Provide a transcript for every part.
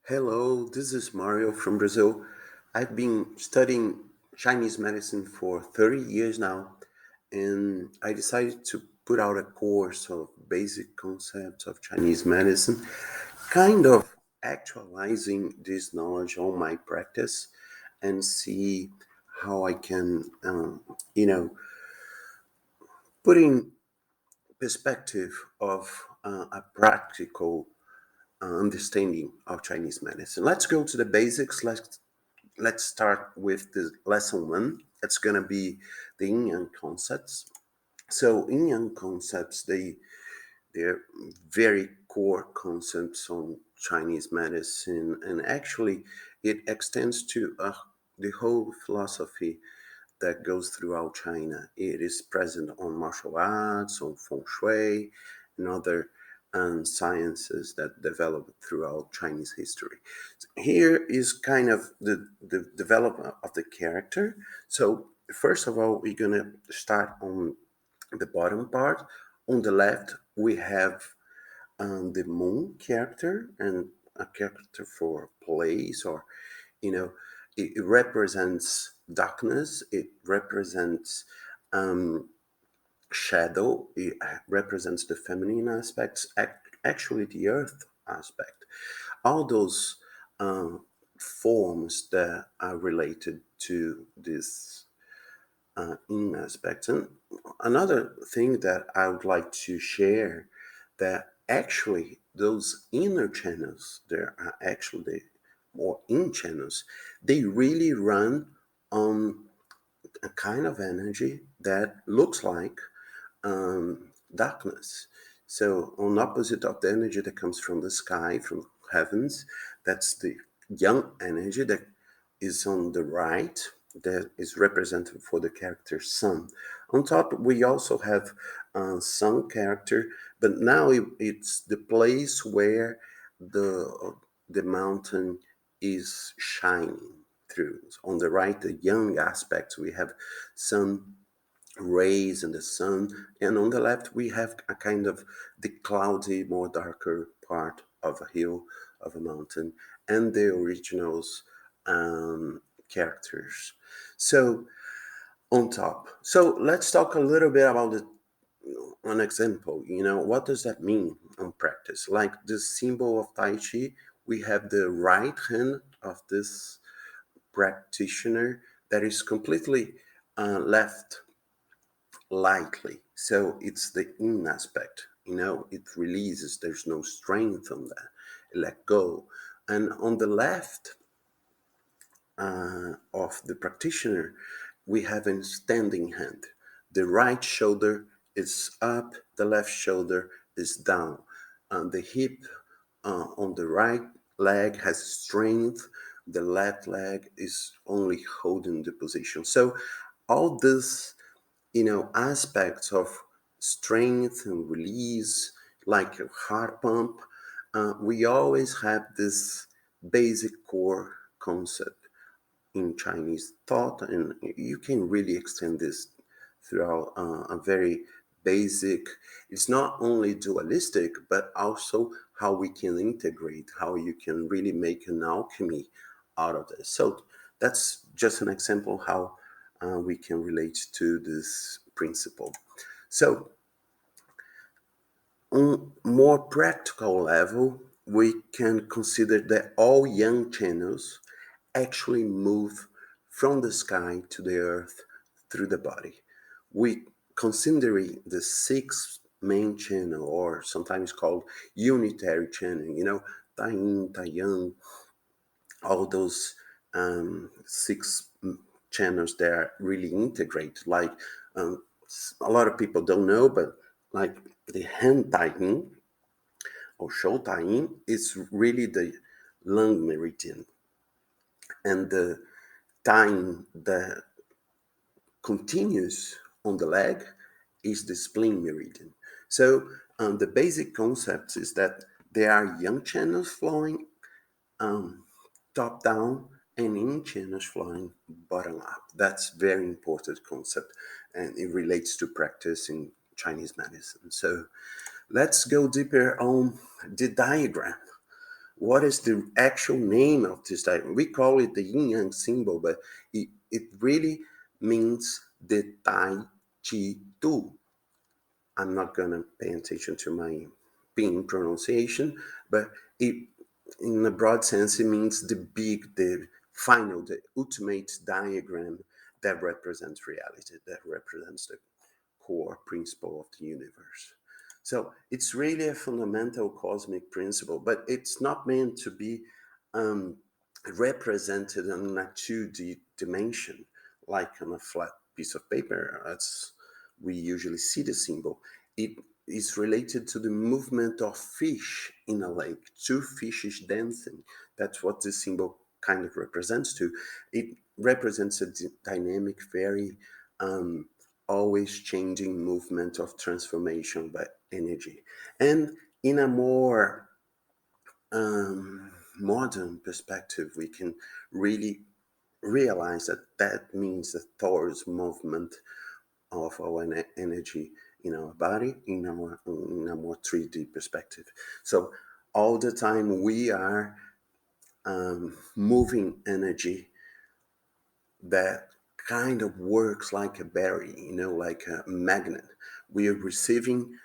Hello, this is Mario from Brazil. I've been studying Chinese medicine for 30 years now, and I decided to put out a course of basic concepts of Chinese medicine, kind of actualizing this knowledge on my practice and see how I can, put in perspective of a practical understanding of Chinese medicine. Let's go to the basics. Let's start with the lesson one. It's gonna be the yin yang concepts. So yin yang concepts, they're very core concepts on Chinese medicine, and actually it extends to the whole philosophy that goes throughout China. It is present on martial arts, on feng shui, and other sciences that developed throughout Chinese history. So here is kind of the development of the character. So first of all, we're gonna start on the bottom part. On the left, we have the moon character and a character for place, or you know it represents darkness, it represents um, shadow, it represents the feminine aspects, actually the earth aspect, all those forms that are related to this in aspects. And another thing that I would like to share, that actually those inner channels, there are actually more in channels, they really run on a kind of energy that looks like darkness. So on opposite of the energy that comes from the sky, from heavens, that's the young energy that is on the right, that is represented for the character sun. On top, we also have sun character, but now it's the place where the mountain is shining through. On the right, the young aspects, we have sun rays and the sun, and on the left we have a kind of the cloudy, more darker part of a hill, of a mountain, and the originals characters. So on top, so let's talk a little bit about an example. What does that mean on practice? Like the symbol of Tai Chi, we have the right hand of this practitioner that is completely left lightly. So it's the in aspect, it releases, there's no strength on that. Let go. And on the left of the practitioner, we have a standing hand. The right shoulder is up, the left shoulder is down. The hip on the right leg has strength, the left leg is only holding the position. So all this aspects of strength and release, like a heart pump, we always have this basic core concept in Chinese thought, and you can really extend this throughout a very basic. It's not only dualistic, but also how we can integrate, how you can really make an alchemy out of this. So that's just an example how we can relate to this principle. So on more practical level, we can consider that all young channels actually move from the sky to the earth through the body. We considering the six main channel, or sometimes called unitary channel, Tai Yin, Tai Yang, all those six channels that are really integrate. Like a lot of people don't know, but like the hand Tai Yin or Shou Tai Yin is really the lung meridian, and the time that continues on the leg is the spleen meridian. So the basic concept is that there are young channels flowing um, top down and in channels flowing bottom up. That's very important concept, and it relates to practice in Chinese medicine. So let's go deeper on the diagram. what is the actual name of this diagram? We call it the yin-yang symbol, but it really means the Tàijítú. I'm not going to pay attention to my Ping pronunciation, but it, in a broad sense, it means the final, the ultimate diagram that represents reality, that represents the core principle of the universe. So it's really a fundamental cosmic principle, but it's not meant to be represented in a 2D dimension, like on a flat piece of paper. That's we usually see the symbol. It is related to the movement of fish in a lake, two fishes dancing. That's what this symbol kind of represents to. It represents a dynamic, very always changing movement of transformation by energy. And in a more modern perspective, we can really realize that that means the TORUS movement of our energy in our body in a more 3D perspective. So all the time we are moving energy that kind of works like a battery, like a magnet. We are receiving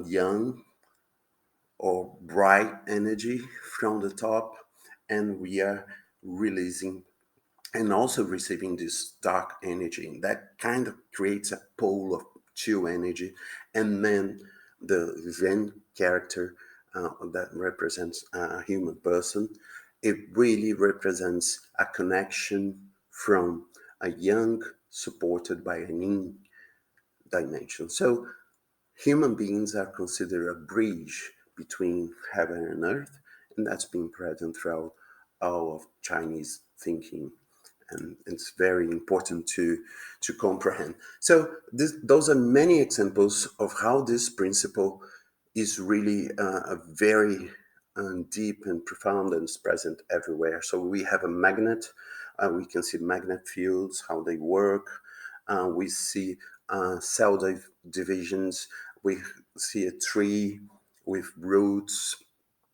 young or bright energy from the top, and we are releasing and also receiving this dark energy. That kind of creates a pole of chill energy. And then the Zen character that represents a human person, it really represents a connection from a yang supported by an yin dimension. So human beings are considered a bridge between heaven and earth, and that's been present throughout all of Chinese thinking, and it's very important to comprehend. So those are many examples of how this principle is really a very deep and profound, and is present everywhere. So we have a magnet. We can see magnet fields, how they work. We see cell divisions. We see a tree with roots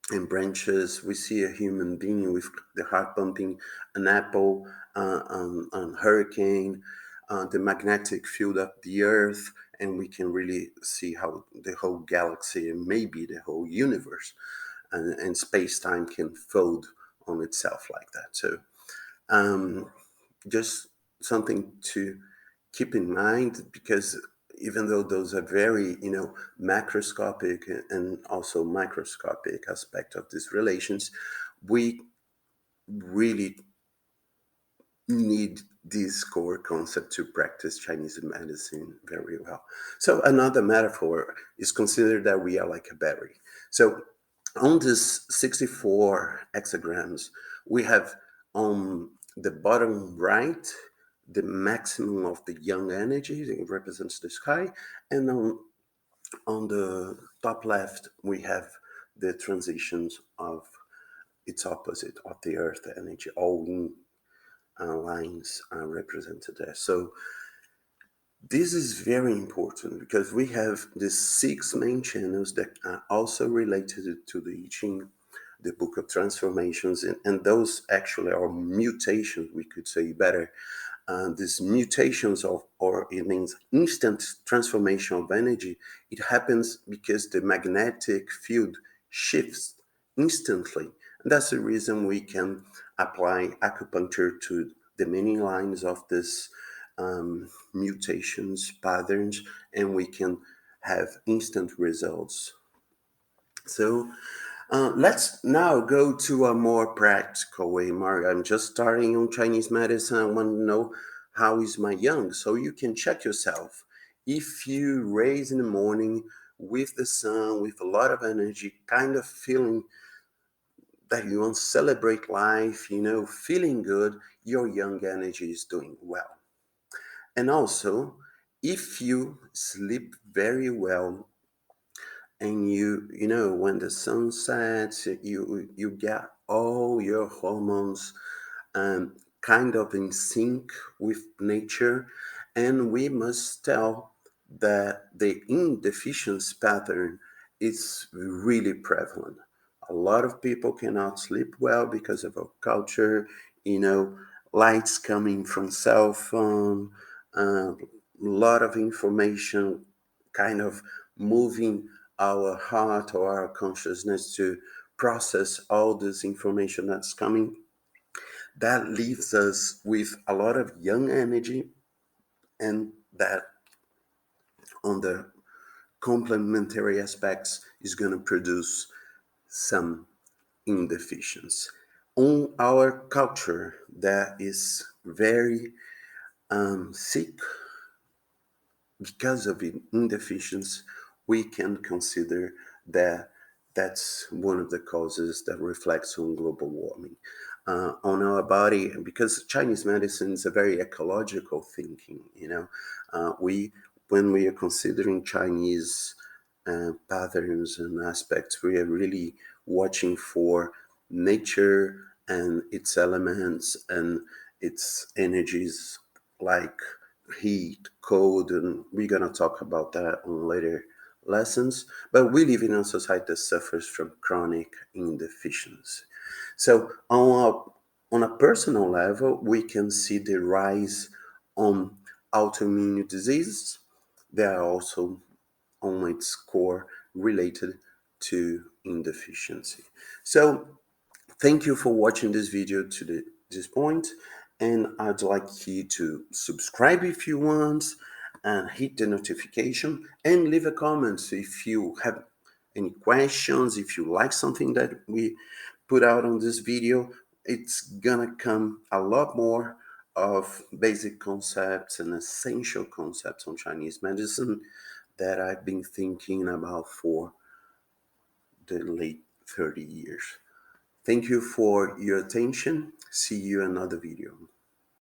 and branches. We see a human being with the heart pumping, an apple, a hurricane, the magnetic field of the earth, and we can really see how the whole galaxy and maybe the whole universe and space-time can fold on itself like that. So just something to keep in mind, because even though those are very, macroscopic and also microscopic aspect of these relations, we really need this core concept to practice Chinese medicine very well. So another metaphor is consider that we are like a battery. So on this 64 hexagrams, we have on the bottom right the maximum of the yang energy, it represents the sky, and on the top left we have the transitions of its opposite of the earth energy. All yin lines are represented there. So this is very important because we have the 6 main channels that are also related to the I Ching, the Book of Transformations, and those actually are mutations, we could say better. These mutations or it means instant transformation of energy, it happens because the magnetic field shifts instantly. And that's the reason we can apply acupuncture to the many lines of this mutations, patterns, and we can have instant results. So let's now go to a more practical way, Mario. I'm just starting on Chinese medicine. I want to know how is my yang, so you can check yourself. If you raise in the morning with the sun, with a lot of energy, kind of feeling that you want to celebrate life, feeling good, your yang energy is doing well. And also, if you sleep very well, and when the sun sets, you get all your hormones kind of in sync with nature. And we must tell that the indeficiency pattern is really prevalent. A lot of people cannot sleep well because of our culture, lights coming from cell phone, a lot of information kind of moving our heart or our consciousness to process all this information that's coming. That leaves us with a lot of young energy, and that on the complementary aspects is going to produce some indeficiency. On our culture that is very sick because of indeficiency, we can consider that that's one of the causes that reflects on global warming. On our body, because Chinese medicine is a very ecological thinking, we when we are considering Chinese patterns and aspects, we are really watching for nature and its elements and its energies like heat, cold, and we're going to talk about that on later lessons. But we live in a society that suffers from chronic indeficiency. So on a personal level, we can see the rise on autoimmune diseases. They are also on its core related to indeficiency. So thank you for watching this video to this point, and I'd like you to subscribe if you want, and hit the notification, and leave a comment if you have any questions, if you like something that we put out on this video. It's gonna come a lot more of basic concepts and essential concepts on Chinese medicine that I've been thinking about for the late 30 years. Thank you for your attention. See you in another video.